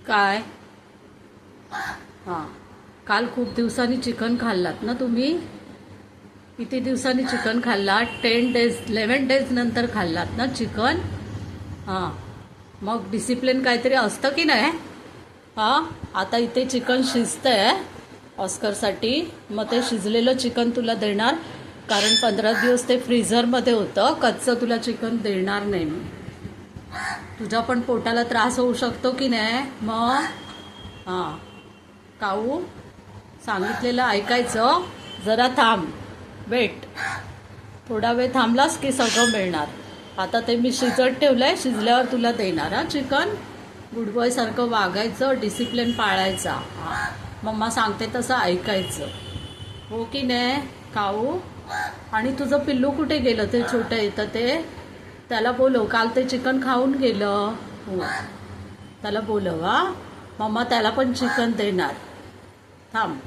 काय? हां, काल खूप दिवसांनी चिकन खाल्लात ना तुम्ही? किती दिवसांनी चिकन खाल्लात? 10 डेज 11 डेज नंतर खाल्लात ना चिकन? हां, मग डिसिप्लिन काहीतरी असतं की नाही? हां, आता इथे चिकन शिजतंय ऑस्करसाठी. मग ते शिजलेलं चिकन तुला देणार, कारण 15 दिवस ते फ्रीझरमध्ये होतं. कच्चं तुला चिकन देणार नाही मी. तुझ्या पण पोटाला त्रास होऊ शकतो की नाही मग? हां, काऊ सांगितलेलं ऐकायचं. जरा थांब, वेट. थोडा वेळ थांबलास की सगळं मिळणार. आता ते मी शिजत ठेवलंय, शिजल्यावर तुला देणार. हा चिकन गुडबॉय सारखं वागायचं, डिसिप्लिन पाळायचा. हां, मम्मा सांगते तसं ऐकायचं, हो की नाही काऊ? आणि तुझं पिल्लू कुठे गेलं? ते छोटं येतं ते, त्याला बोलव. काल ते चिकन खाऊन गेलं. हो, त्याला बोलव. हा, मम्मा त्याला पण चिकन देणार. थांब.